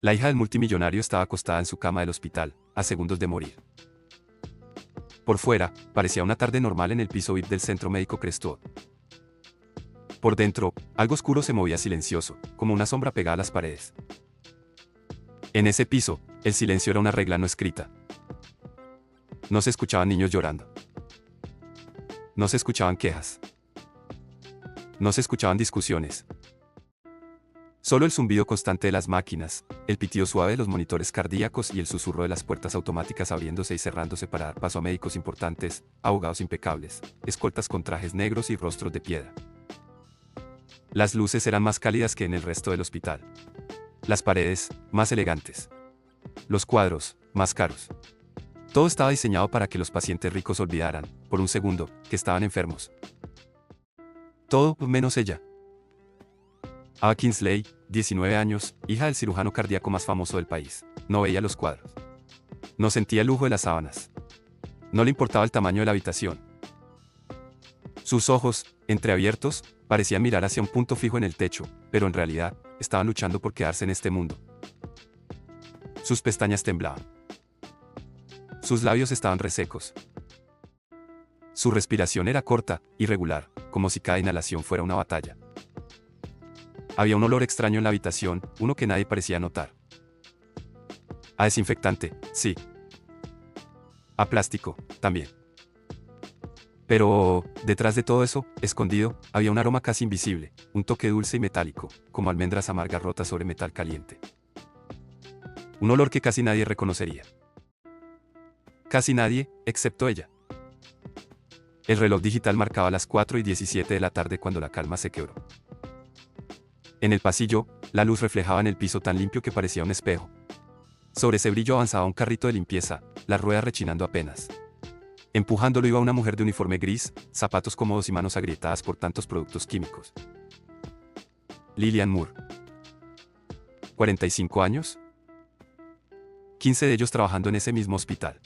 La hija del multimillonario estaba acostada en su cama del hospital, a segundos de morir. Por fuera, parecía una tarde normal en el piso VIP del centro médico Crestwood. Por dentro, algo oscuro se movía silencioso, como una sombra pegada a las paredes. En ese piso, el silencio era una regla no escrita. No se escuchaban niños llorando. No se escuchaban quejas. No se escuchaban discusiones. Solo el zumbido constante de las máquinas, el pitido suave de los monitores cardíacos y el susurro de las puertas automáticas abriéndose y cerrándose para dar paso a médicos importantes, abogados impecables, escoltas con trajes negros y rostros de piedra. Las luces eran más cálidas que en el resto del hospital. Las paredes, más elegantes. Los cuadros, más caros. Todo estaba diseñado para que los pacientes ricos olvidaran, por un segundo, que estaban enfermos. Todo menos ella. Ava Kingsley, 19 años, hija del cirujano cardíaco más famoso del país, no veía los cuadros. No sentía el lujo de las sábanas. No le importaba el tamaño de la habitación. Sus ojos, entreabiertos, parecían mirar hacia un punto fijo en el techo, pero en realidad, estaban luchando por quedarse en este mundo. Sus pestañas temblaban. Sus labios estaban resecos. Su respiración era corta, irregular, como si cada inhalación fuera una batalla. Había un olor extraño en la habitación, uno que nadie parecía notar. A desinfectante, sí. A plástico, también. Pero, detrás de todo eso, escondido, había un aroma casi invisible, un toque dulce y metálico, como almendras amargas rotas sobre metal caliente. Un olor que casi nadie reconocería. Casi nadie, excepto ella. El reloj digital marcaba las 4:17 de la tarde cuando la calma se quebró. En el pasillo, la luz reflejaba en el piso tan limpio que parecía un espejo. Sobre ese brillo avanzaba un carrito de limpieza, las ruedas rechinando apenas. Empujándolo iba una mujer de uniforme gris, zapatos cómodos y manos agrietadas por tantos productos químicos. Lillian Moore. 45 años. 15 de ellos trabajando en ese mismo hospital.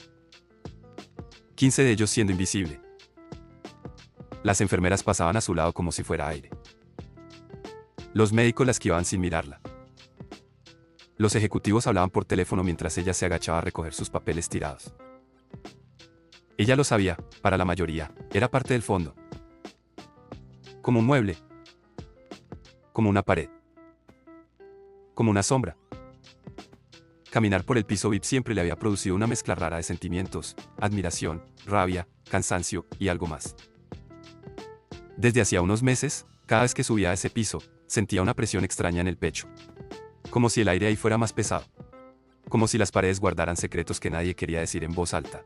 15 de ellos siendo invisible. Las enfermeras pasaban a su lado como si fuera aire. Los médicos la esquivaban sin mirarla. Los ejecutivos hablaban por teléfono mientras ella se agachaba a recoger sus papeles tirados. Ella lo sabía, para la mayoría, era parte del fondo. Como un mueble. Como una pared. Como una sombra. Caminar por el piso VIP siempre le había producido una mezcla rara de sentimientos, admiración, rabia, cansancio y algo más. Desde hacía unos meses, cada vez que subía a ese piso, sentía una presión extraña en el pecho. Como si el aire ahí fuera más pesado. Como si las paredes guardaran secretos que nadie quería decir en voz alta.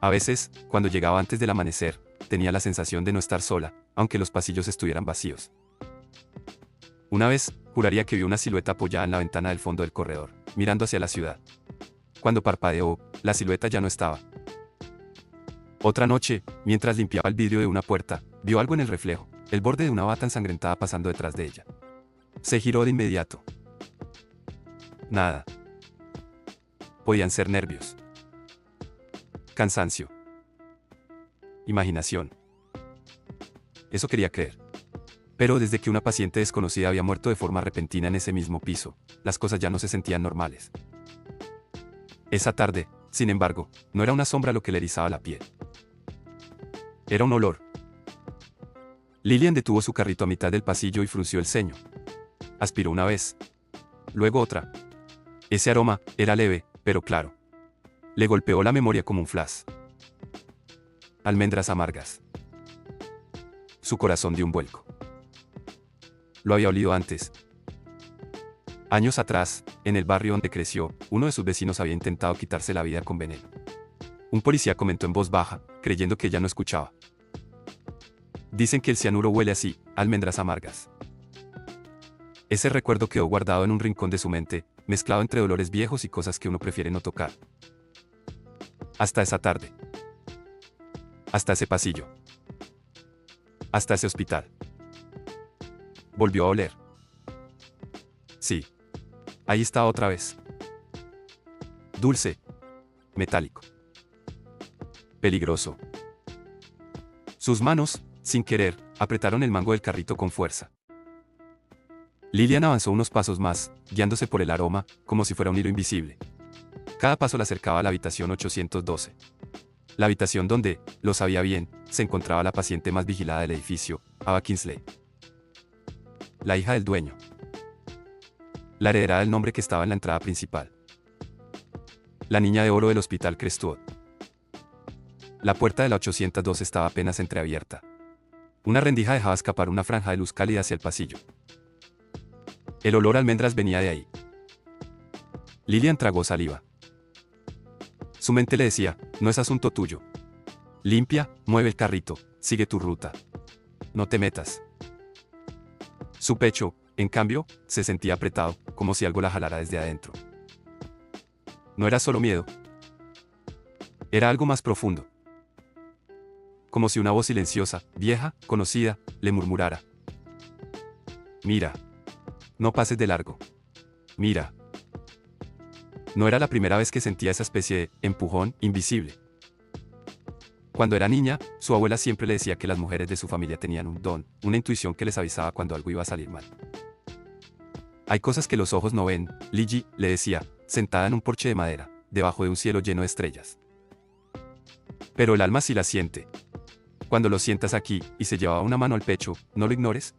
A veces, cuando llegaba antes del amanecer, tenía la sensación de no estar sola, aunque los pasillos estuvieran vacíos. Una vez, juraría que vio una silueta apoyada en la ventana del fondo del corredor, mirando hacia la ciudad. Cuando parpadeó, la silueta ya no estaba. Otra noche, mientras limpiaba el vidrio de una puerta, vio algo en el reflejo, el borde de una bata ensangrentada pasando detrás de ella. Se giró de inmediato. Nada. Podían ser nervios. Cansancio. Imaginación. Eso quería creer. Pero desde que una paciente desconocida había muerto de forma repentina en ese mismo piso, las cosas ya no se sentían normales. Esa tarde, sin embargo, no era una sombra lo que le erizaba la piel. Era un olor. Lillian detuvo su carrito a mitad del pasillo y frunció el ceño. Aspiró una vez. Luego otra. Ese aroma era leve, pero claro. Le golpeó la memoria como un flash. Almendras amargas. Su corazón dio un vuelco. Lo había olido antes. Años atrás, en el barrio donde creció, uno de sus vecinos había intentado quitarse la vida con veneno. Un policía comentó en voz baja, creyendo que ella no escuchaba. Dicen que el cianuro huele así, almendras amargas. Ese recuerdo quedó guardado en un rincón de su mente, mezclado entre dolores viejos y cosas que uno prefiere no tocar. Hasta esa tarde. Hasta ese pasillo. Hasta ese hospital. Volvió a oler. Sí. Ahí estaba otra vez. Dulce. Metálico. Peligroso. Sus manos, sin querer, apretaron el mango del carrito con fuerza. Lilian avanzó unos pasos más, guiándose por el aroma, como si fuera un hilo invisible. Cada paso la acercaba a la habitación 812. La habitación donde, lo sabía bien, se encontraba la paciente más vigilada del edificio, Ava Kingsley. La hija del dueño. La heredera del nombre que estaba en la entrada principal. La niña de oro del hospital Crestwood. La puerta de la 802 estaba apenas entreabierta. Una rendija dejaba escapar una franja de luz cálida hacia el pasillo. El olor a almendras venía de ahí. Lilian tragó saliva. Su mente le decía, no es asunto tuyo. Limpia, mueve el carrito, sigue tu ruta. No te metas. Su pecho, en cambio, se sentía apretado, como si algo la jalara desde adentro. No era solo miedo. Era algo más profundo. Como si una voz silenciosa, vieja, conocida, le murmurara. Mira. No pases de largo. Mira. No era la primera vez que sentía esa especie de empujón invisible. Cuando era niña, su abuela siempre le decía que las mujeres de su familia tenían un don, una intuición que les avisaba cuando algo iba a salir mal. Hay cosas que los ojos no ven, Lily, le decía, sentada en un porche de madera, debajo de un cielo lleno de estrellas. Pero el alma sí la siente. Cuando lo sientas aquí, y se llevaba una mano al pecho, no lo ignores.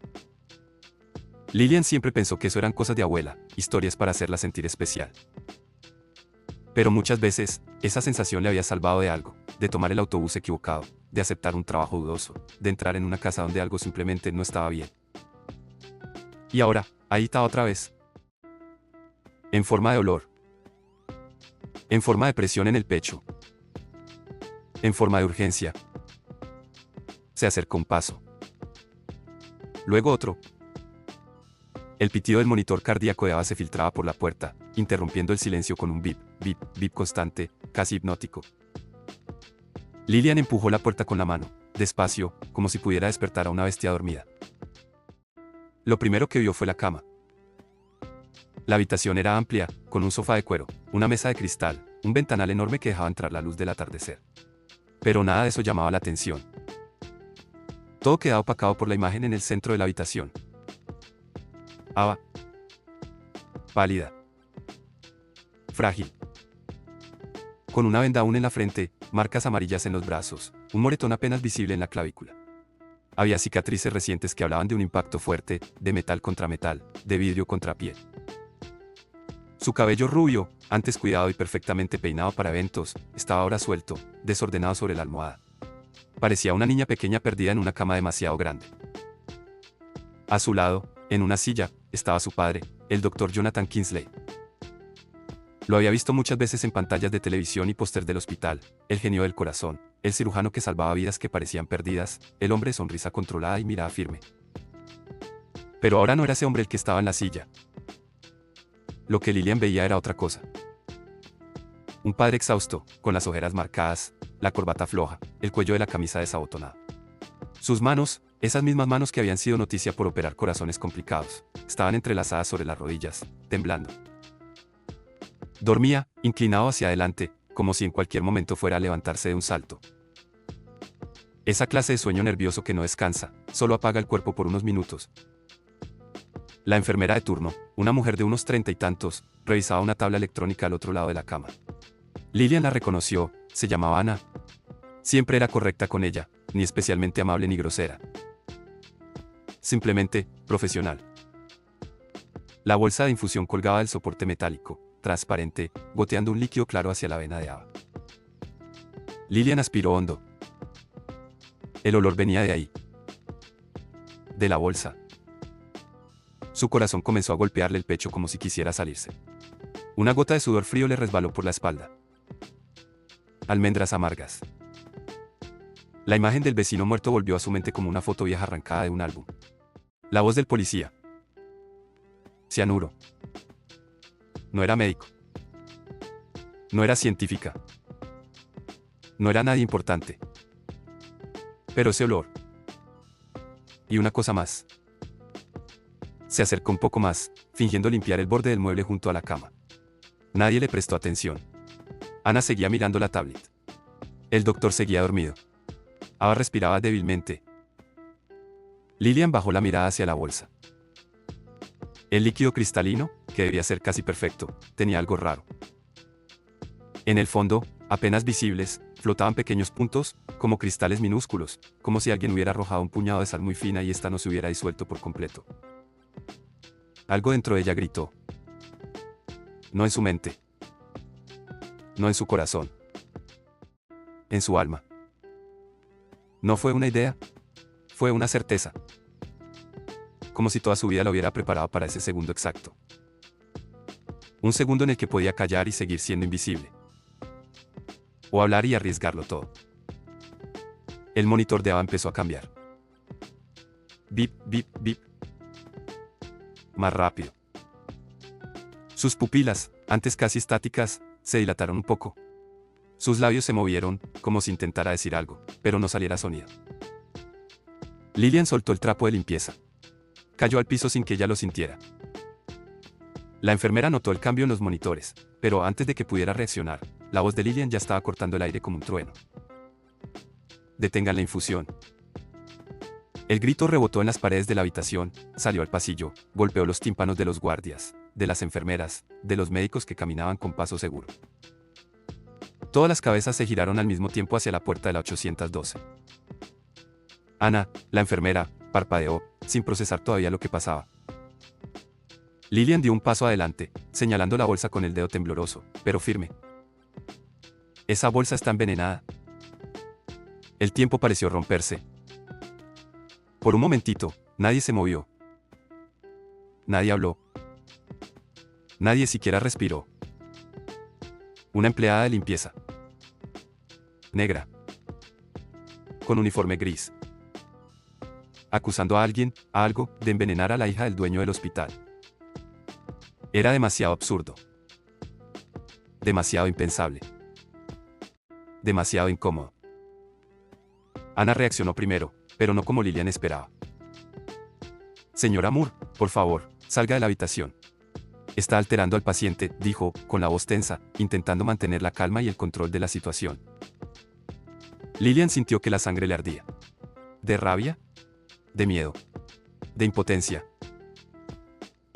Lilian siempre pensó que eso eran cosas de abuela, historias para hacerla sentir especial. Pero muchas veces, esa sensación le había salvado de algo, de tomar el autobús equivocado, de aceptar un trabajo dudoso, de entrar en una casa donde algo simplemente no estaba bien. Y ahora, ahí está otra vez. En forma de olor. En forma de presión en el pecho. En forma de urgencia. Se acercó un paso. Luego otro. El pitido del monitor cardíaco de Ava se filtraba por la puerta, interrumpiendo el silencio con un bip, bip, bip constante, casi hipnótico. Lilian empujó la puerta con la mano, despacio, como si pudiera despertar a una bestia dormida. Lo primero que vio fue la cama. La habitación era amplia, con un sofá de cuero, una mesa de cristal, un ventanal enorme que dejaba entrar la luz del atardecer. Pero nada de eso llamaba la atención. Todo quedaba opacado por la imagen en el centro de la habitación. Ava. Pálida. Frágil. Con una venda aún en la frente, marcas amarillas en los brazos, un moretón apenas visible en la clavícula. Había cicatrices recientes que hablaban de un impacto fuerte, de metal contra metal, de vidrio contra piel. Su cabello rubio, antes cuidado y perfectamente peinado para eventos, estaba ahora suelto, desordenado sobre la almohada. Parecía una niña pequeña perdida en una cama demasiado grande. A su lado, en una silla, estaba su padre, el Dr. Jonathan Kingsley. Lo había visto muchas veces en pantallas de televisión y póster del hospital, el genio del corazón, el cirujano que salvaba vidas que parecían perdidas, el hombre de sonrisa controlada y mirada firme. Pero ahora no era ese hombre el que estaba en la silla. Lo que Lilian veía era otra cosa. Un padre exhausto, con las ojeras marcadas, la corbata floja, el cuello de la camisa desabotonado. Sus manos, esas mismas manos que habían sido noticia por operar corazones complicados, estaban entrelazadas sobre las rodillas, temblando. Dormía, inclinado hacia adelante, como si en cualquier momento fuera a levantarse de un salto. Esa clase de sueño nervioso que no descansa, solo apaga el cuerpo por unos minutos. La enfermera de turno, una mujer de unos 30 y tantos, revisaba una tabla electrónica al otro lado de la cama. Lilian la reconoció, se llamaba Ana. Siempre era correcta con ella, ni especialmente amable ni grosera. Simplemente, profesional. La bolsa de infusión colgaba del soporte metálico, transparente, goteando un líquido claro hacia la vena de Ava. Lilian aspiró hondo. El olor venía de ahí. De la bolsa. Su corazón comenzó a golpearle el pecho como si quisiera salirse. Una gota de sudor frío le resbaló por la espalda. Almendras amargas. La imagen del vecino muerto volvió a su mente como una foto vieja arrancada de un álbum. La voz del policía. Cianuro. No era médico. No era científica. No era nadie importante. Pero ese olor. Y una cosa más. Se acercó un poco más, fingiendo limpiar el borde del mueble junto a la cama. Nadie le prestó atención. Ana seguía mirando la tablet. El doctor seguía dormido. Ava respiraba débilmente. Lilian bajó la mirada hacia la bolsa. El líquido cristalino, que debía ser casi perfecto, tenía algo raro. En el fondo, apenas visibles, flotaban pequeños puntos, como cristales minúsculos, como si alguien hubiera arrojado un puñado de sal muy fina y ésta no se hubiera disuelto por completo. Algo dentro de ella gritó. No en su mente. No en su corazón. En su alma. No fue una idea. Fue una certeza. Como si toda su vida lo hubiera preparado para ese segundo exacto. Un segundo en el que podía callar y seguir siendo invisible. O hablar y arriesgarlo todo. El monitor de Ava empezó a cambiar. Bip, bip, bip. Más rápido. Sus pupilas, antes casi estáticas, se dilataron un poco. Sus labios se movieron, como si intentara decir algo, pero no saliera sonido. Lillian soltó el trapo de limpieza. Cayó al piso sin que ella lo sintiera. La enfermera notó el cambio en los monitores, pero antes de que pudiera reaccionar, la voz de Lillian ya estaba cortando el aire como un trueno. Detengan la infusión. El grito rebotó en las paredes de la habitación, salió al pasillo, golpeó los tímpanos de los guardias, de las enfermeras, de los médicos que caminaban con paso seguro. Todas las cabezas se giraron al mismo tiempo hacia la puerta de la 812. Ana, la enfermera, parpadeó, sin procesar todavía lo que pasaba. Lillian dio un paso adelante, señalando la bolsa con el dedo tembloroso, pero firme. Esa bolsa está envenenada. El tiempo pareció romperse. Por un momentito, nadie se movió. Nadie habló. Nadie siquiera respiró. Una empleada de limpieza. Negra. Con uniforme gris. Acusando a alguien, a algo, de envenenar a la hija del dueño del hospital. Era demasiado absurdo. Demasiado impensable. Demasiado incómodo. Ana reaccionó primero, pero no como Lillian esperaba. Señora Moore, por favor, salga de la habitación. Está alterando al paciente, dijo, con la voz tensa, intentando mantener la calma y el control de la situación. Lillian sintió que la sangre le ardía. ¿De rabia? ¿De miedo? ¿De impotencia?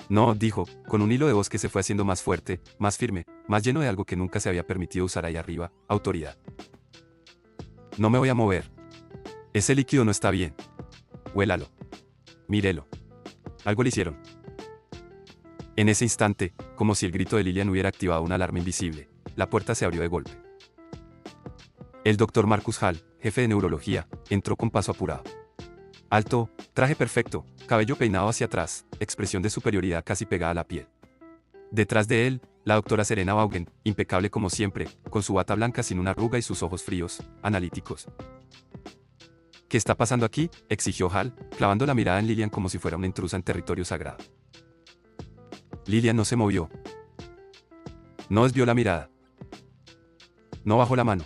No, dijo, con un hilo de voz que se fue haciendo más fuerte, más firme, más lleno de algo que nunca se había permitido usar ahí arriba, autoridad. No me voy a mover. Ese líquido no está bien. Huélalo. Mírelo. Algo le hicieron. En ese instante, como si el grito de Lillian hubiera activado una alarma invisible, la puerta se abrió de golpe. El doctor Marcus Hall, jefe de neurología, entró con paso apurado. Alto, traje perfecto, cabello peinado hacia atrás, expresión de superioridad casi pegada a la piel. Detrás de él, la doctora Serena Vaughan, impecable como siempre, con su bata blanca sin una arruga y sus ojos fríos, analíticos. ¿Qué está pasando aquí?, exigió Hall, clavando la mirada en Lillian como si fuera una intrusa en territorio sagrado. Lillian no se movió. No desvió la mirada. No bajó la mano.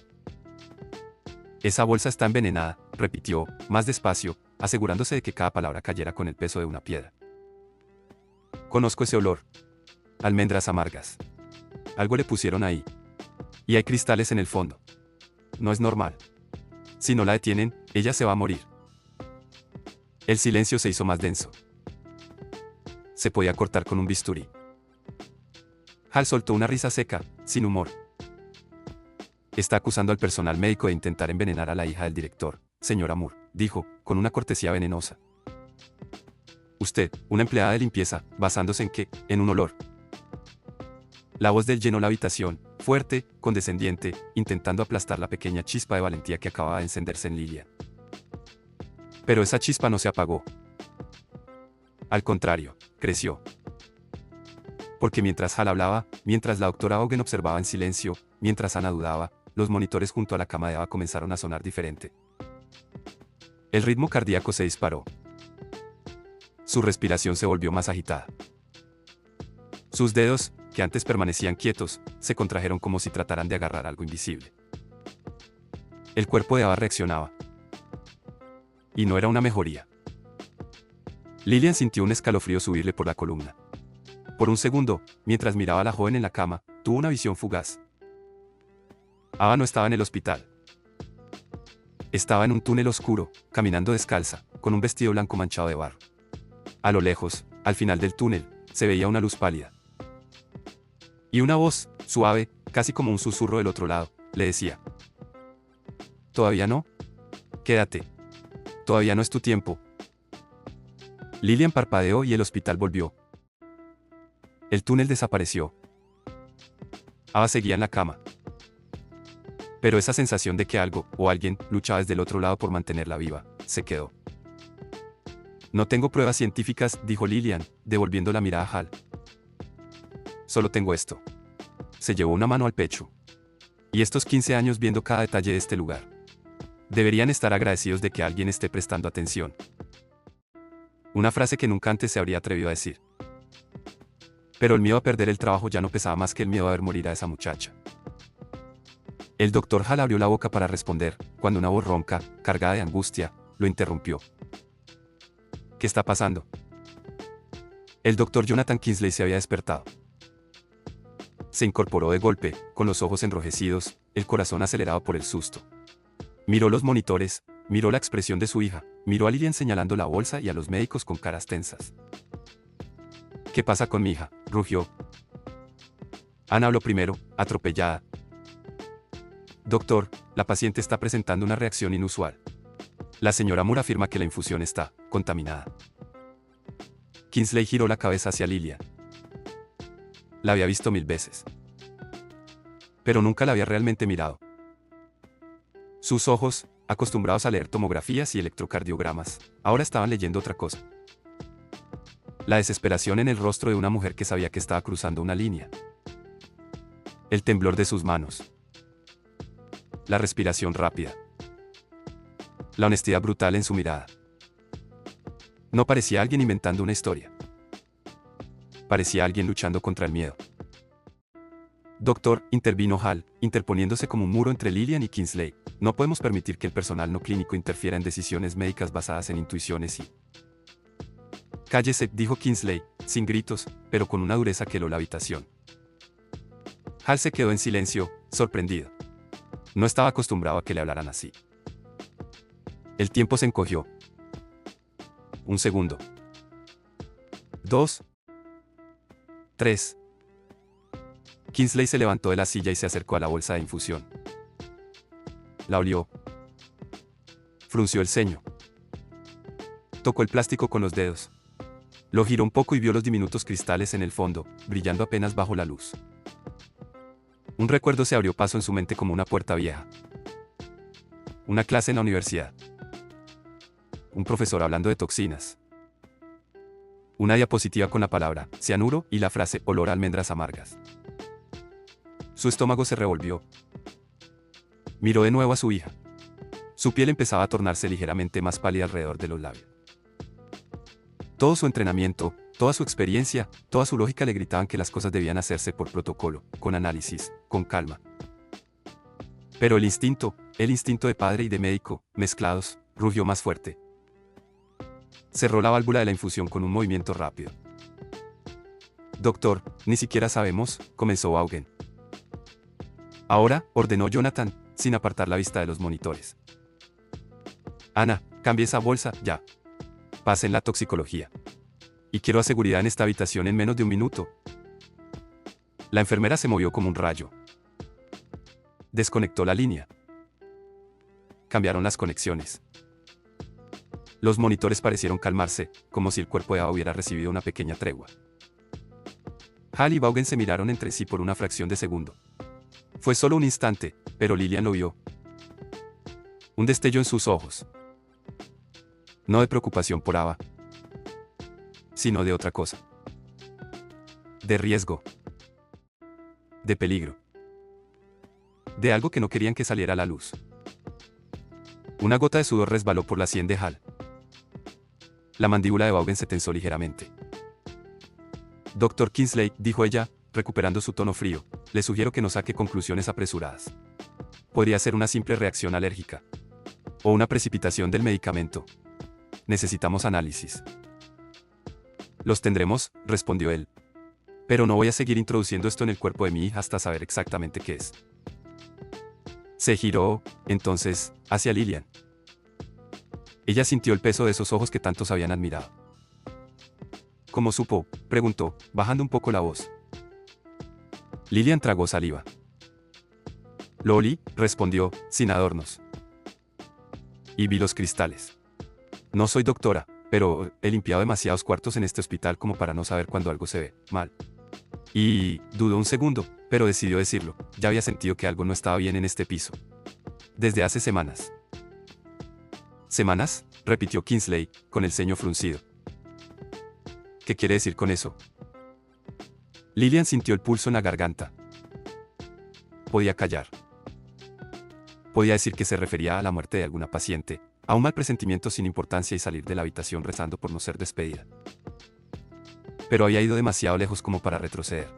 Esa bolsa está envenenada, repitió, más despacio, asegurándose de que cada palabra cayera con el peso de una piedra. Conozco ese olor. Almendras amargas. Algo le pusieron ahí. Y hay cristales en el fondo. No es normal. Si no la detienen, ella se va a morir. El silencio se hizo más denso. Se podía cortar con un bisturí. Hal soltó una risa seca, sin humor. Está acusando al personal médico de intentar envenenar a la hija del director, señora Moore, dijo, con una cortesía venenosa. Usted, una empleada de limpieza, ¿basándose en qué? En un olor. La voz de él llenó la habitación, fuerte, condescendiente, intentando aplastar la pequeña chispa de valentía que acababa de encenderse en Lillian. Pero esa chispa no se apagó. Al contrario, creció. Porque mientras Hal hablaba, mientras la doctora Vaughan observaba en silencio, mientras Ana dudaba, los monitores junto a la cama de Ava comenzaron a sonar diferente. El ritmo cardíaco se disparó. Su respiración se volvió más agitada. Sus dedos, que antes permanecían quietos, se contrajeron como si trataran de agarrar algo invisible. El cuerpo de Ava reaccionaba. Y no era una mejoría. Lillian sintió un escalofrío subirle por la columna. Por un segundo, mientras miraba a la joven en la cama, tuvo una visión fugaz. Ava no estaba en el hospital. Estaba en un túnel oscuro, caminando descalza, con un vestido blanco manchado de barro. A lo lejos, al final del túnel, se veía una luz pálida. Y una voz, suave, casi como un susurro del otro lado, le decía: «¿Todavía no? Quédate. Todavía no es tu tiempo». Lillian parpadeó y el hospital volvió. El túnel desapareció. Ava seguía en la cama. Pero esa sensación de que algo, o alguien, luchaba desde el otro lado por mantenerla viva, se quedó. «No tengo pruebas científicas», dijo Lillian, devolviendo la mirada a Hal. «Solo tengo esto». Se llevó una mano al pecho. «Y estos 15 años viendo cada detalle de este lugar. Deberían estar agradecidos de que alguien esté prestando atención». Una frase que nunca antes se habría atrevido a decir. Pero el miedo a perder el trabajo ya no pesaba más que el miedo a ver morir a esa muchacha. El doctor Hal abrió la boca para responder, cuando una voz ronca, cargada de angustia, lo interrumpió. «¿Qué está pasando?». El doctor Jonathan Kingsley se había despertado. Se incorporó de golpe, con los ojos enrojecidos, el corazón acelerado por el susto. Miró los monitores, miró la expresión de su hija, miró a Lillian señalando la bolsa y a los médicos con caras tensas. «¿Qué pasa con mi hija?», rugió. Ana habló primero, atropellada. «Doctor, la paciente está presentando una reacción inusual. La señora Moore afirma que la infusión está contaminada». Kingsley giró la cabeza hacia Lillian. La había visto 1000 veces. Pero nunca la había realmente mirado. Sus ojos, acostumbrados a leer tomografías y electrocardiogramas, ahora estaban leyendo otra cosa. La desesperación en el rostro de una mujer que sabía que estaba cruzando una línea. El temblor de sus manos. La respiración rápida. La honestidad brutal en su mirada. No parecía alguien inventando una historia. Parecía alguien luchando contra el miedo. «Doctor», intervino Hal, interponiéndose como un muro entre Lillian y Kingsley, «no podemos permitir que el personal no clínico interfiera en decisiones médicas basadas en intuiciones y...». «Cállese», dijo Kingsley, sin gritos, pero con una dureza que heló la habitación. Hal se quedó en silencio, sorprendido. No estaba acostumbrado a que le hablaran así. El tiempo se encogió. 1 segundo. 2. 3. Kingsley se levantó de la silla y se acercó a la bolsa de infusión. La olió. Frunció el ceño. Tocó el plástico con los dedos. Lo giró un poco y vio los diminutos cristales en el fondo, brillando apenas bajo la luz. Un recuerdo se abrió paso en su mente como una puerta vieja. Una clase en la universidad. Un profesor hablando de toxinas. Una diapositiva con la palabra cianuro y la frase olor a almendras amargas. Su estómago se revolvió. Miró de nuevo a su hija. Su piel empezaba a tornarse ligeramente más pálida alrededor de los labios. Todo su entrenamiento, toda su experiencia, toda su lógica le gritaban que las cosas debían hacerse por protocolo, con análisis, con calma. Pero el instinto de padre y de médico, mezclados, rugió más fuerte. Cerró la válvula de la infusión con un movimiento rápido. «Doctor, ni siquiera sabemos», comenzó Vaughan. «Ahora», ordenó Jonathan, sin apartar la vista de los monitores. «Ana, cambie esa bolsa, ya. Pasen la toxicología. Y quiero a seguridad en esta habitación en menos de 1 minuto». La enfermera se movió como un rayo. Desconectó la línea. Cambiaron las conexiones. Los monitores parecieron calmarse, como si el cuerpo de Ava hubiera recibido una pequeña tregua. Hal y Vaughan se miraron entre sí por una fracción de segundo. Fue solo un instante, pero Lillian lo vio. Un destello en sus ojos. No de preocupación por Ava, sino de otra cosa. De riesgo. De peligro. De algo que no querían que saliera a la luz. Una gota de sudor resbaló por la sien de Hal. La mandíbula de Vaughan se tensó ligeramente. «Doctor Kingsley», dijo ella, recuperando su tono frío, «le sugiero que no saque conclusiones apresuradas. Podría ser una simple reacción alérgica. O una precipitación del medicamento. Necesitamos análisis». «Los tendremos», respondió él. «Pero no voy a seguir introduciendo esto en el cuerpo de mi hija hasta saber exactamente qué es». Se giró, entonces, hacia Lillian. Ella sintió el peso de esos ojos que tantos habían admirado. ¿Cómo supo?, preguntó, bajando un poco la voz. Lilian tragó saliva. Lo olí, respondió, sin adornos. Y vi los cristales. No soy doctora, pero he limpiado demasiados cuartos en este hospital como para no saber cuando algo se ve mal. Y dudó un segundo, pero decidió decirlo. Ya había sentido que algo no estaba bien en este piso. Desde hace semanas. ¿Semanas?, repitió Kingsley, con el ceño fruncido. ¿Qué quiere decir con eso? Lilian sintió el pulso en la garganta. Podía callar. Podía decir que se refería a la muerte de alguna paciente, a un mal presentimiento sin importancia y salir de la habitación rezando por no ser despedida. Pero había ido demasiado lejos como para retroceder.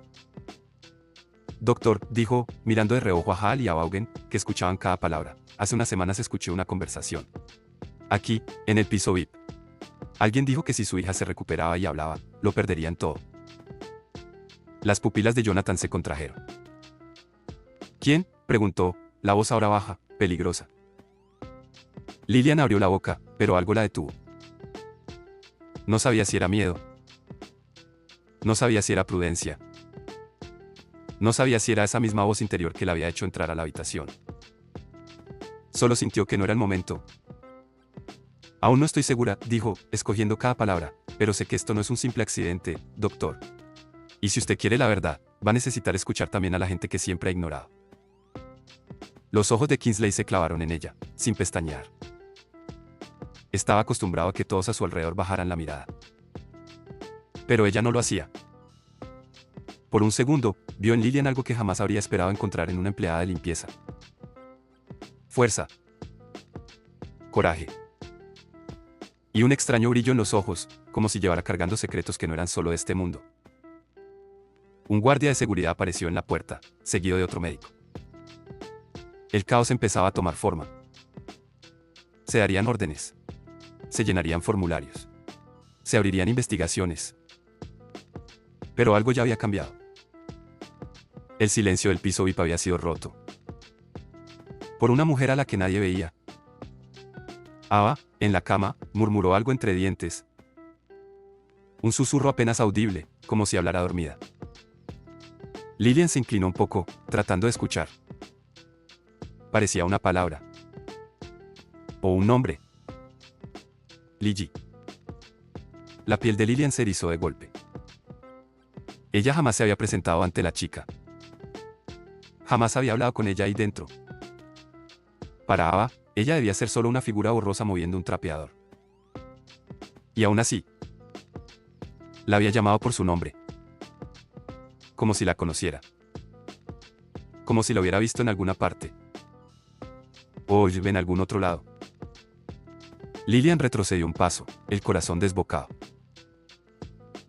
Doctor, dijo, mirando de reojo a Hal y a Vaughan, que escuchaban cada palabra. Hace unas semanas escuché una conversación. Aquí, en el piso VIP. Alguien dijo que si su hija se recuperaba y hablaba, lo perderían todo. Las pupilas de Jonathan se contrajeron. ¿Quién?, preguntó, la voz ahora baja, peligrosa. Lilian abrió la boca, pero algo la detuvo. No sabía si era miedo. No sabía si era prudencia. No sabía si era esa misma voz interior que la había hecho entrar a la habitación. Solo sintió que no era el momento. Aún no estoy segura, dijo, escogiendo cada palabra, pero sé que esto no es un simple accidente, doctor. Y si usted quiere la verdad, va a necesitar escuchar también a la gente que siempre ha ignorado. Los ojos de Kingsley se clavaron en ella, sin pestañear. Estaba acostumbrado a que todos a su alrededor bajaran la mirada. Pero ella no lo hacía. Por un segundo, vio en Lilian algo que jamás habría esperado encontrar en una empleada de limpieza. Fuerza. Coraje. Y un extraño brillo en los ojos, como si llevara cargando secretos que no eran solo de este mundo. Un guardia de seguridad apareció en la puerta, seguido de otro médico. El caos empezaba a tomar forma. Se darían órdenes. Se llenarían formularios. Se abrirían investigaciones. Pero algo ya había cambiado. El silencio del piso VIP había sido roto. Por una mujer a la que nadie veía. Ava, en la cama, murmuró algo entre dientes. Un susurro apenas audible, como si hablara dormida. Lilian se inclinó un poco, tratando de escuchar. Parecía una palabra. O un nombre. Lily. La piel de Lilian se erizó de golpe. Ella jamás se había presentado ante la chica. Jamás había hablado con ella ahí dentro. Para Ava, ella debía ser solo una figura borrosa moviendo un trapeador. Y aún así, la había llamado por su nombre. Como si la conociera. Como si la hubiera visto en alguna parte. O en algún otro lado. Lilian retrocedió un paso, el corazón desbocado.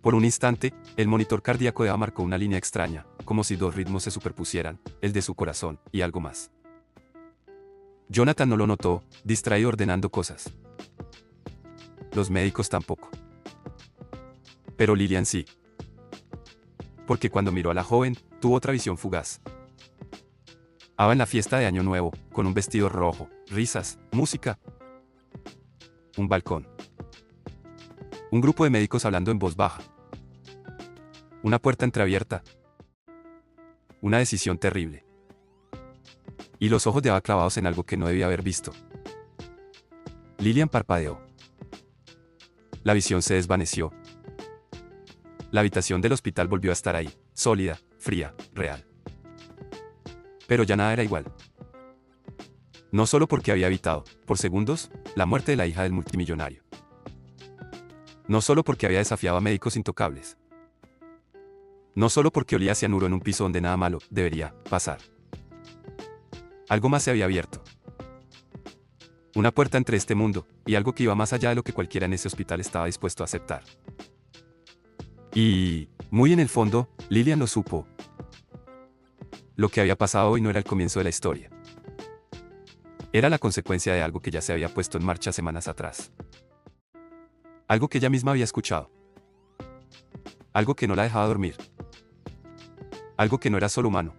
Por un instante, el monitor cardíaco de Ava marcó una línea extraña, como si dos ritmos se superpusieran, el de su corazón y algo más. Jonathan no lo notó, distraído ordenando cosas. Los médicos tampoco. Pero Lilian sí. Porque cuando miró a la joven, tuvo otra visión fugaz. Ava en la fiesta de Año Nuevo, con un vestido rojo, risas, música. Un balcón. Un grupo de médicos hablando en voz baja. Una puerta entreabierta. Una decisión terrible. Y los ojos de Ava clavados en algo que no debía haber visto. Lilian parpadeó. La visión se desvaneció. La habitación del hospital volvió a estar ahí, sólida, fría, real. Pero ya nada era igual. No solo porque había evitado, por segundos, la muerte de la hija del multimillonario. No solo porque había desafiado a médicos intocables. No solo porque olía cianuro en un piso donde nada malo debería pasar. Algo más se había abierto. Una puerta entre este mundo, y algo que iba más allá de lo que cualquiera en ese hospital estaba dispuesto a aceptar. Y, muy en el fondo, Lilian lo supo. Lo que había pasado hoy no era el comienzo de la historia. Era la consecuencia de algo que ya se había puesto en marcha semanas atrás. Algo que ella misma había escuchado. Algo que no la dejaba dormir. Algo que no era solo humano.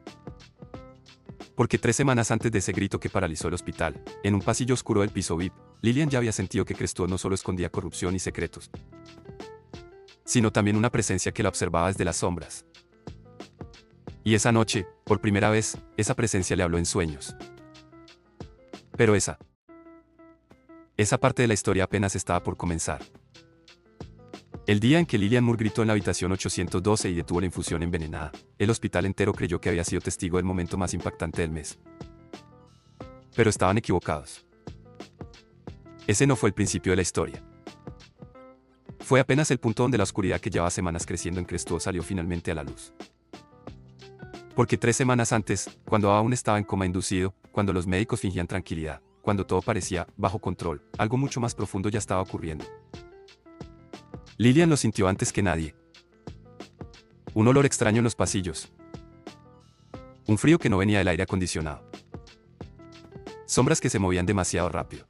Porque 3 semanas antes de ese grito que paralizó el hospital, en un pasillo oscuro del piso VIP, Lilian ya había sentido que Crestwood no solo escondía corrupción y secretos, sino también una presencia que la observaba desde las sombras. Y esa noche, por primera vez, esa presencia le habló en sueños. Pero esa parte de la historia apenas estaba por comenzar. El día en que Lillian Moore gritó en la habitación 812 y detuvo la infusión envenenada, el hospital entero creyó que había sido testigo del momento más impactante del mes. Pero estaban equivocados. Ese no fue el principio de la historia. Fue apenas el punto donde la oscuridad que llevaba semanas creciendo en Crestwood salió finalmente a la luz. Porque 3 semanas antes, cuando aún estaba en coma inducido, cuando los médicos fingían tranquilidad, cuando todo parecía bajo control, algo mucho más profundo ya estaba ocurriendo. Lillian lo sintió antes que nadie. Un olor extraño en los pasillos. Un frío que no venía del aire acondicionado. Sombras que se movían demasiado rápido.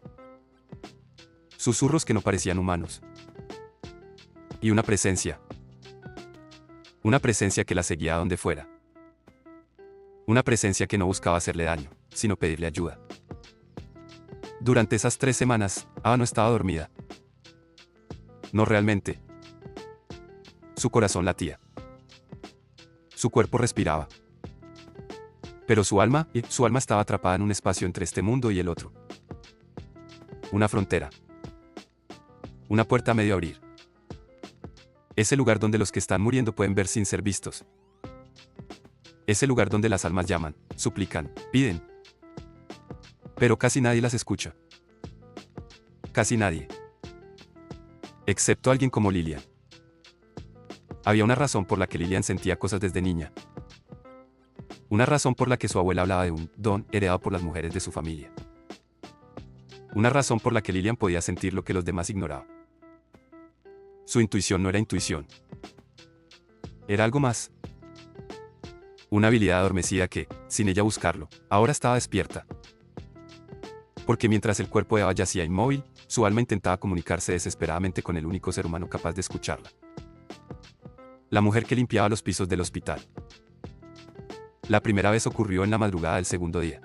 Susurros que no parecían humanos. Y una presencia. Una presencia que la seguía a donde fuera. Una presencia que no buscaba hacerle daño, sino pedirle ayuda. Durante esas 3 semanas, Ava no estaba dormida. No realmente. Su corazón latía. Su cuerpo respiraba. Pero su alma estaba atrapada en un espacio entre este mundo y el otro. Una frontera. Una puerta a medio abrir. Ese lugar donde los que están muriendo pueden ver sin ser vistos. Ese lugar donde las almas llaman, suplican, piden. Pero casi nadie las escucha. Casi nadie. Excepto alguien como Lillian. Había una razón por la que Lillian sentía cosas desde niña. Una razón por la que su abuela hablaba de un don heredado por las mujeres de su familia. Una razón por la que Lillian podía sentir lo que los demás ignoraban. Su intuición no era intuición. Era algo más. Una habilidad adormecida que, sin ella buscarlo, ahora estaba despierta. Porque mientras el cuerpo de Ava yacía inmóvil, su alma intentaba comunicarse desesperadamente con el único ser humano capaz de escucharla. La mujer que limpiaba los pisos del hospital. La primera vez ocurrió en la madrugada del segundo día.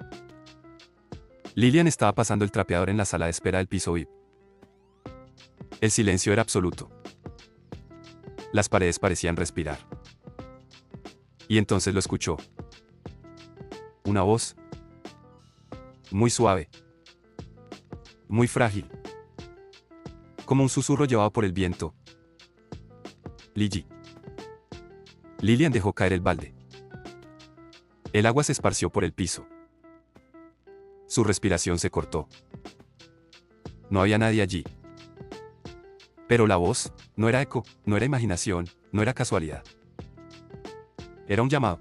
Lillian estaba pasando el trapeador en la sala de espera del piso VIP. El silencio era absoluto. Las paredes parecían respirar. Y entonces lo escuchó. Una voz. Muy suave. Muy frágil. Como un susurro llevado por el viento. Lilly. Lillian dejó caer el balde. El agua se esparció por el piso. Su respiración se cortó. No había nadie allí. Pero la voz, no era eco, no era imaginación, no era casualidad. Era un llamado.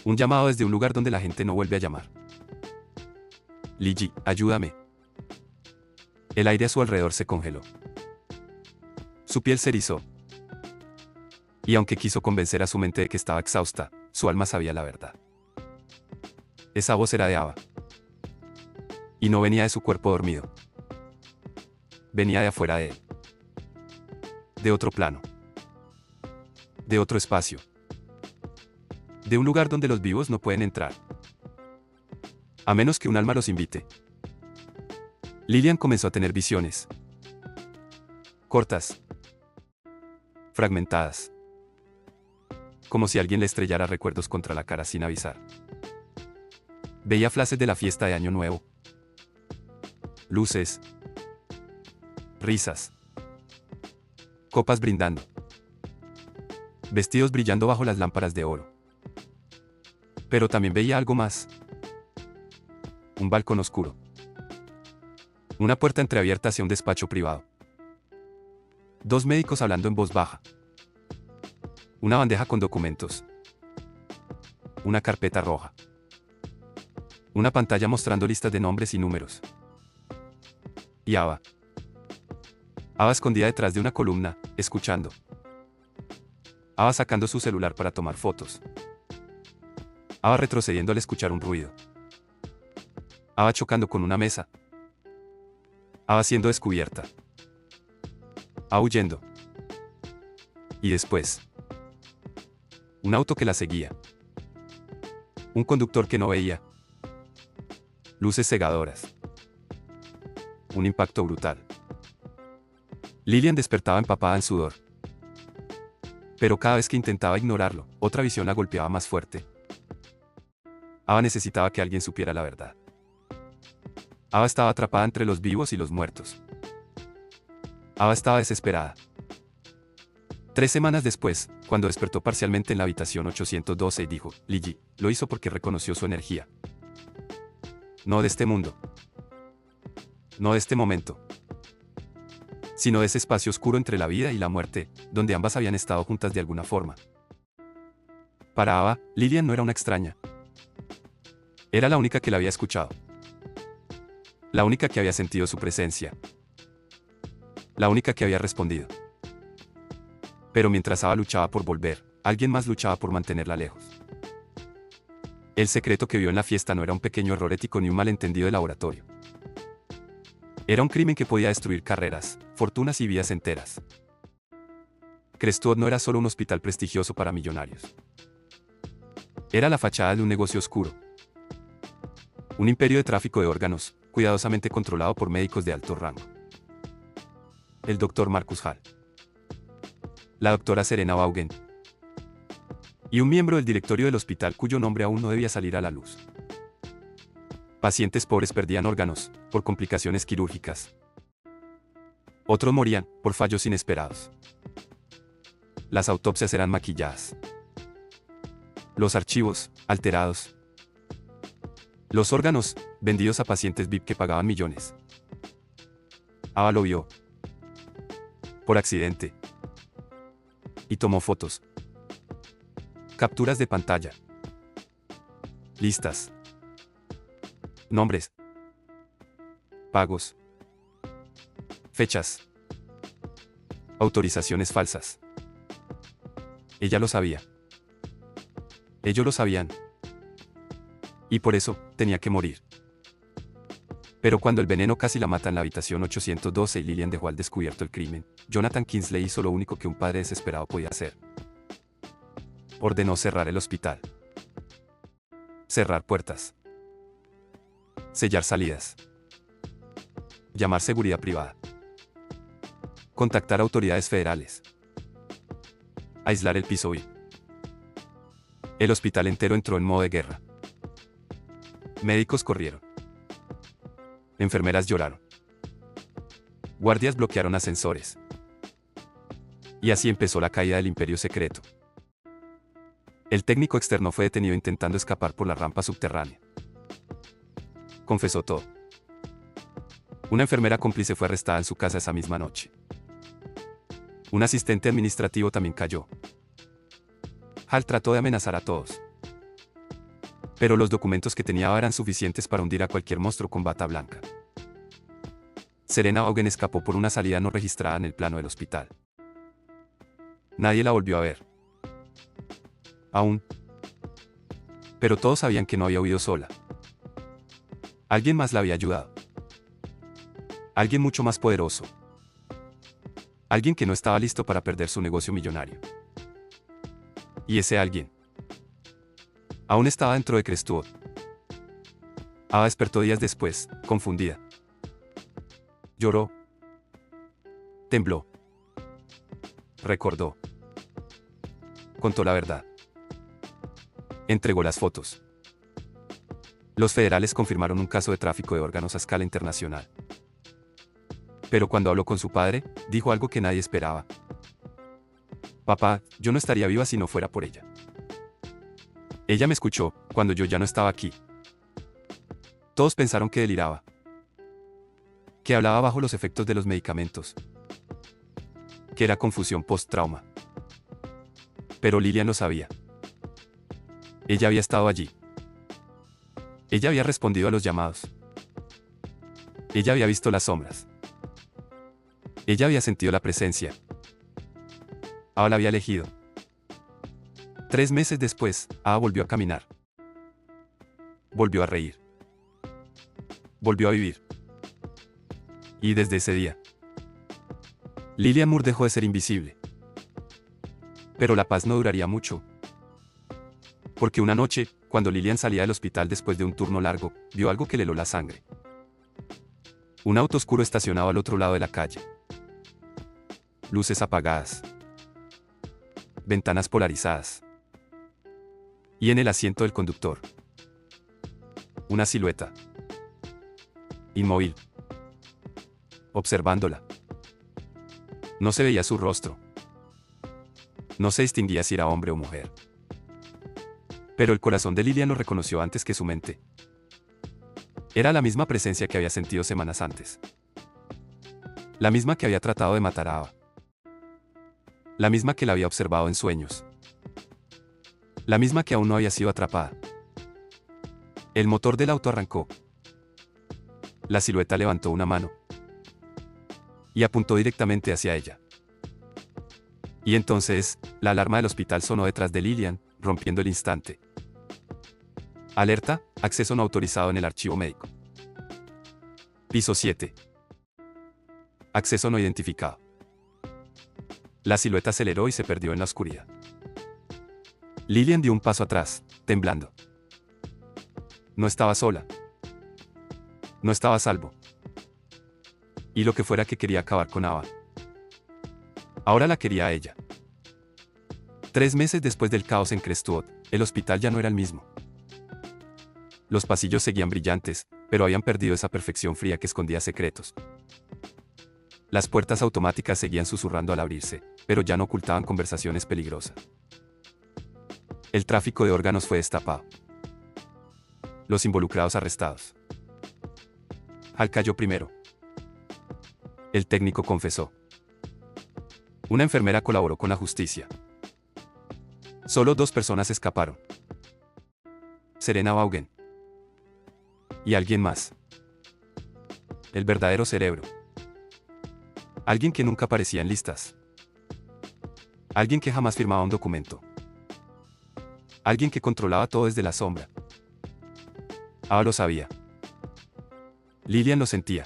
Un llamado desde un lugar donde la gente no vuelve a llamar. Lilly, ayúdame. El aire a su alrededor se congeló. Su piel se erizó. Y aunque quiso convencer a su mente de que estaba exhausta, su alma sabía la verdad. Esa voz era de Ava. Y no venía de su cuerpo dormido. Venía de afuera de él. De otro plano. De otro espacio. De un lugar donde los vivos no pueden entrar. A menos que un alma los invite. Lillian comenzó a tener visiones. Cortas. Fragmentadas. Como si alguien le estrellara recuerdos contra la cara sin avisar. Veía flashes de la fiesta de Año Nuevo. Luces. Risas. Copas brindando. Vestidos brillando bajo las lámparas de oro. Pero también veía algo más. Un balcón oscuro. Una puerta entreabierta hacia un despacho privado. 2 médicos hablando en voz baja. Una bandeja con documentos. Una carpeta roja. Una pantalla mostrando listas de nombres y números. Y Ava. Ava escondida detrás de una columna, escuchando. Ava sacando su celular para tomar fotos. Ava retrocediendo al escuchar un ruido. Ava chocando con una mesa. Ava siendo descubierta. Ava huyendo. Y después. Un auto que la seguía. Un conductor que no veía. Luces cegadoras. Un impacto brutal. Lillian despertaba empapada en sudor, Pero cada vez que intentaba ignorarlo, otra visión la golpeaba más fuerte. Ava necesitaba que alguien supiera la verdad. Ava estaba atrapada entre los vivos y los muertos. Ava estaba desesperada. 3 semanas después, cuando despertó parcialmente en la habitación 812 y dijo, Lily, lo hizo porque reconoció su energía. No de este mundo. No de este momento. Sino de ese espacio oscuro entre la vida y la muerte, donde ambas habían estado juntas de alguna forma. Para Ava, Lillian no era una extraña. Era la única que la había escuchado. La única que había sentido su presencia. La única que había respondido. Pero mientras Ava luchaba por volver, alguien más luchaba por mantenerla lejos. El secreto que vio en la fiesta no era un pequeño error ético ni un malentendido de laboratorio. Era un crimen que podía destruir carreras, fortunas y vidas enteras. Crestwood no era solo un hospital prestigioso para millonarios. Era la fachada de un negocio oscuro. Un imperio de tráfico de órganos, cuidadosamente controlado por médicos de alto rango. El Dr. Marcus Hall. La doctora Serena Vaughan. Y un miembro del directorio del hospital cuyo nombre aún no debía salir a la luz. Pacientes pobres perdían órganos, por complicaciones quirúrgicas. Otros morían, por fallos inesperados. Las autopsias eran maquilladas. Los archivos, alterados. Los órganos, vendidos a pacientes VIP que pagaban millones. Ava lo vio. Por accidente. Y tomó fotos. Capturas de pantalla. Listas. Nombres. Pagos. Fechas. Autorizaciones falsas. Ella lo sabía. Ellos lo sabían. Y por eso, tenía que morir. Pero cuando el veneno casi la mata en la habitación 812 y Lillian dejó al descubierto el crimen, Jonathan Kingsley hizo lo único que un padre desesperado podía hacer. Ordenó cerrar el hospital. Cerrar puertas. Sellar salidas. Llamar seguridad privada. Contactar autoridades federales. Aislar el piso VIP. El hospital entero entró en modo de guerra. Médicos corrieron. Enfermeras lloraron. Guardias bloquearon ascensores. Y así empezó la caída del imperio secreto. El técnico externo fue detenido intentando escapar por la rampa subterránea. Confesó todo. Una enfermera cómplice fue arrestada en su casa esa misma noche. Un asistente administrativo también cayó. Hal trató de amenazar a todos. Pero los documentos que tenía eran suficientes para hundir a cualquier monstruo con bata blanca. Serena Vaughan escapó por una salida no registrada en el plano del hospital. Nadie la volvió a ver. Aún. Pero todos sabían que no había huido sola. Alguien más la había ayudado. Alguien mucho más poderoso. Alguien que no estaba listo para perder su negocio millonario. Y ese alguien aún estaba dentro de Crestwood. Ava despertó días después, confundida. Lloró. Tembló. Recordó. Contó la verdad. Entregó las fotos. Los federales confirmaron un caso de tráfico de órganos a escala internacional. Pero cuando habló con su padre, dijo algo que nadie esperaba. Papá, yo no estaría viva si no fuera por ella. Ella me escuchó, cuando yo ya no estaba aquí. Todos pensaron que deliraba. Que hablaba bajo los efectos de los medicamentos. Que era confusión post-trauma. Pero Lillian lo sabía. Ella había estado allí. Ella había respondido a los llamados. Ella había visto las sombras. Ella había sentido la presencia. Ava la había elegido. 3 meses después, Ava volvió a caminar. Volvió a reír. Volvió a vivir. Y desde ese día, Lillian Moore dejó de ser invisible. Pero la paz no duraría mucho. Porque una noche, cuando Lillian salía del hospital después de un turno largo, vio algo que le heló la sangre. Un auto oscuro estacionado al otro lado de la calle. Luces apagadas. ventanas polarizadas. Y en el asiento del conductor, una silueta, inmóvil, observándola. No se veía su rostro. No se distinguía si era hombre o mujer. Pero el corazón de Lillian lo reconoció antes que su mente. Era la misma presencia que había sentido semanas antes. La misma que había tratado de matar a Ava. La misma que la había observado en sueños. La misma que aún no había sido atrapada. El motor del auto arrancó. La silueta levantó una mano y apuntó directamente hacia ella. Y entonces, la alarma del hospital sonó detrás de Lillian, rompiendo el instante. Alerta, acceso no autorizado en el archivo médico. Piso 7. Acceso no identificado. La silueta aceleró y se perdió en la oscuridad. Lillian dio un paso atrás, temblando. No estaba sola. No estaba a salvo. Y lo que fuera que quería acabar con Ava. Ahora la quería a ella. 3 meses después del caos en Crestwood, el hospital ya no era el mismo. Los pasillos seguían brillantes, pero habían perdido esa perfección fría que escondía secretos. Las puertas automáticas seguían susurrando al abrirse, pero ya no ocultaban conversaciones peligrosas. El tráfico de órganos fue destapado. Los involucrados arrestados. Hal cayó primero. El técnico confesó. Una enfermera colaboró con la justicia. Solo 2 personas escaparon. Serena Vaughan. Y alguien más. El verdadero cerebro. Alguien que nunca aparecía en listas. Alguien que jamás firmaba un documento. Alguien que controlaba todo desde la sombra. Ava lo sabía. Lillian lo sentía.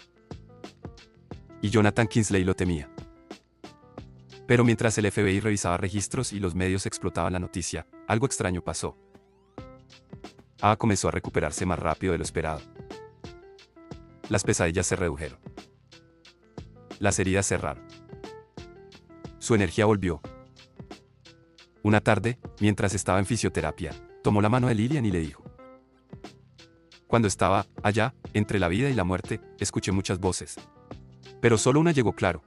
Y Jonathan Kingsley lo temía. Pero mientras el FBI revisaba registros y los medios explotaban la noticia, algo extraño pasó. Ava comenzó a recuperarse más rápido de lo esperado. Las pesadillas se redujeron. Las heridas cerraron. Su energía volvió. Una tarde, mientras estaba en fisioterapia, tomó la mano de Lillian y le dijo: cuando estaba allá, entre la vida y la muerte, escuché muchas voces. Pero solo una llegó claro.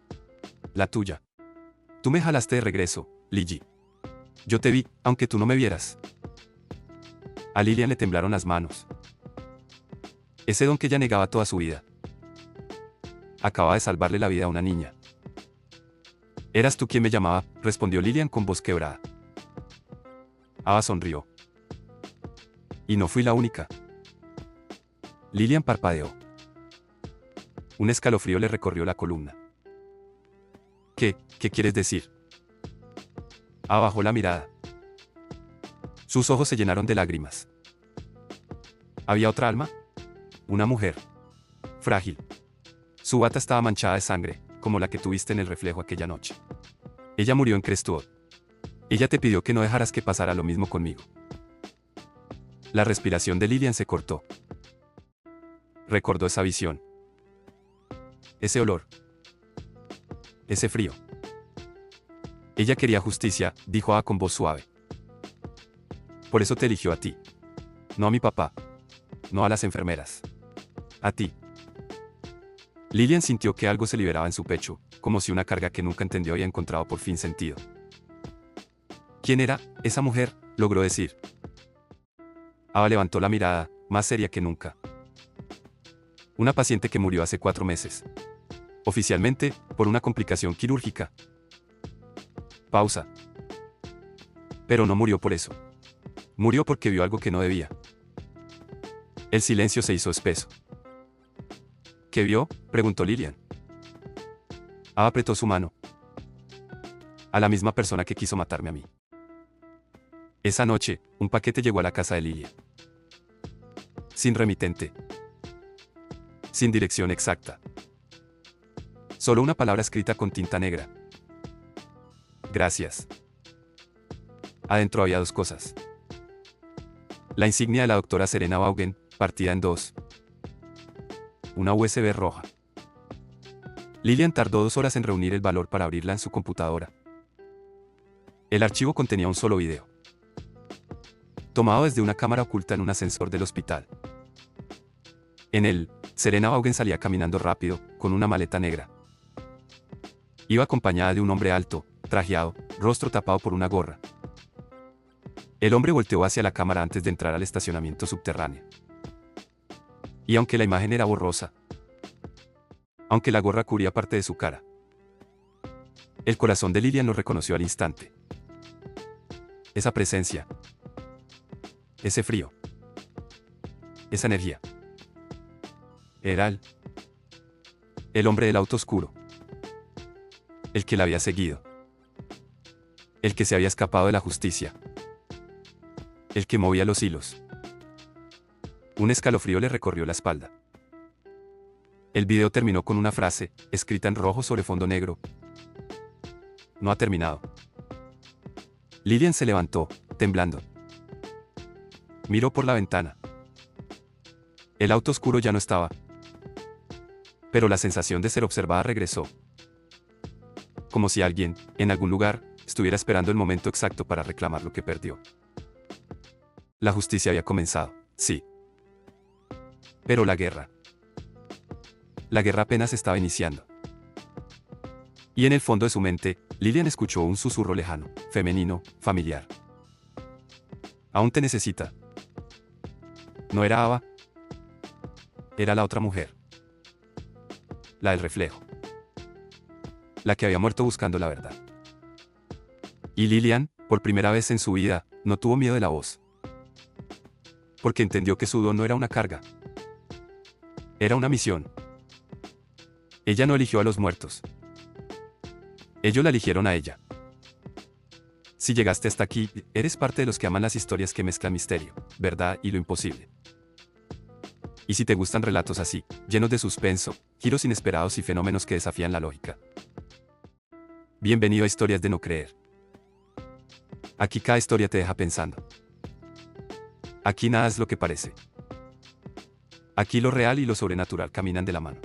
La tuya. Tú me jalaste de regreso, Lilly. Yo te vi, aunque tú no me vieras. A Lillian le temblaron las manos. Ese don que ella negaba toda su vida. Acababa de salvarle la vida a una niña. Eras tú quien me llamaba, respondió Lillian con voz quebrada. Ava sonrió. Y no fui la única. Lillian parpadeó. Un escalofrío le recorrió la columna. ¿Qué quieres decir? Ava bajó la mirada. Sus ojos se llenaron de lágrimas. ¿Había otra alma? Una mujer. Frágil. Su bata estaba manchada de sangre, como la que tuviste en el reflejo aquella noche. Ella murió en Crestwood. Ella te pidió que no dejaras que pasara lo mismo conmigo. La respiración de Lillian se cortó. Recordó esa visión. Ese olor. Ese frío. Ella quería justicia, dijo Ava con voz suave. Por eso te eligió a ti. No a mi papá. No a las enfermeras. A ti. Lillian sintió que algo se liberaba en su pecho, como si una carga que nunca entendió había encontrado por fin sentido. ¿Quién era esa mujer?, logró decir. Ava levantó la mirada, más seria que nunca. Una paciente que murió hace 4 meses. Oficialmente, por una complicación quirúrgica. Pausa. Pero no murió por eso. Murió porque vio algo que no debía. El silencio se hizo espeso. ¿Qué vio?, preguntó Lillian. Ava apretó su mano. A la misma persona que quiso matarme a mí. Esa noche, un paquete llegó a la casa de Lillian. Sin remitente. Sin dirección exacta. Solo una palabra escrita con tinta negra. Gracias. Adentro había 2 cosas. La insignia de la doctora Serena Vaughan, partida en 2. Una USB roja. Lillian tardó 2 horas en reunir el valor para abrirla en su computadora. El archivo contenía un solo video, tomado desde una cámara oculta en un ascensor del hospital. En él, Serena Vaughan salía caminando rápido, con una maleta negra. Iba acompañada de un hombre alto, trajeado, rostro tapado por una gorra. El hombre volteó hacia la cámara antes de entrar al estacionamiento subterráneo. Y aunque la imagen era borrosa, aunque la gorra cubría parte de su cara, el corazón de Lillian lo reconoció al instante. Esa presencia, ese frío, esa energía. Era el hombre del auto oscuro. El que la había seguido. El que se había escapado de la justicia. El que movía los hilos. Un escalofrío le recorrió la espalda. El video terminó con una frase, escrita en rojo sobre fondo negro. No ha terminado. Lillian se levantó, temblando. Miró por la ventana. El auto oscuro ya no estaba. Pero la sensación de ser observada regresó. Como si alguien, en algún lugar, estuviera esperando el momento exacto para reclamar lo que perdió. La justicia había comenzado, sí. Pero la guerra apenas estaba iniciando. Y en el fondo de su mente, Lillian escuchó un susurro lejano, femenino, familiar. Aún te necesita. No era Ava. Era la otra mujer. La del reflejo. La que había muerto buscando la verdad. Y Lillian, por primera vez en su vida, no tuvo miedo de la voz. Porque entendió que su don no era una carga. Era una misión. Ella no eligió a los muertos. Ellos la eligieron a ella. Si llegaste hasta aquí, eres parte de los que aman las historias que mezclan misterio, verdad y lo imposible. Y si te gustan relatos así, llenos de suspenso, giros inesperados y fenómenos que desafían la lógica. Bienvenido a Historias de no creer. Aquí cada historia te deja pensando. Aquí nada es lo que parece. Aquí lo real y lo sobrenatural caminan de la mano.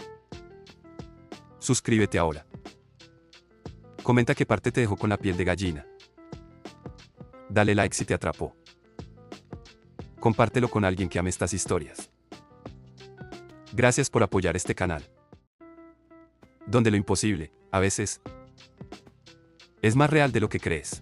Suscríbete ahora. Comenta qué parte te dejó con la piel de gallina. Dale like si te atrapó. Compártelo con alguien que ame estas historias. Gracias por apoyar este canal, donde lo imposible, a veces, es más real de lo que crees.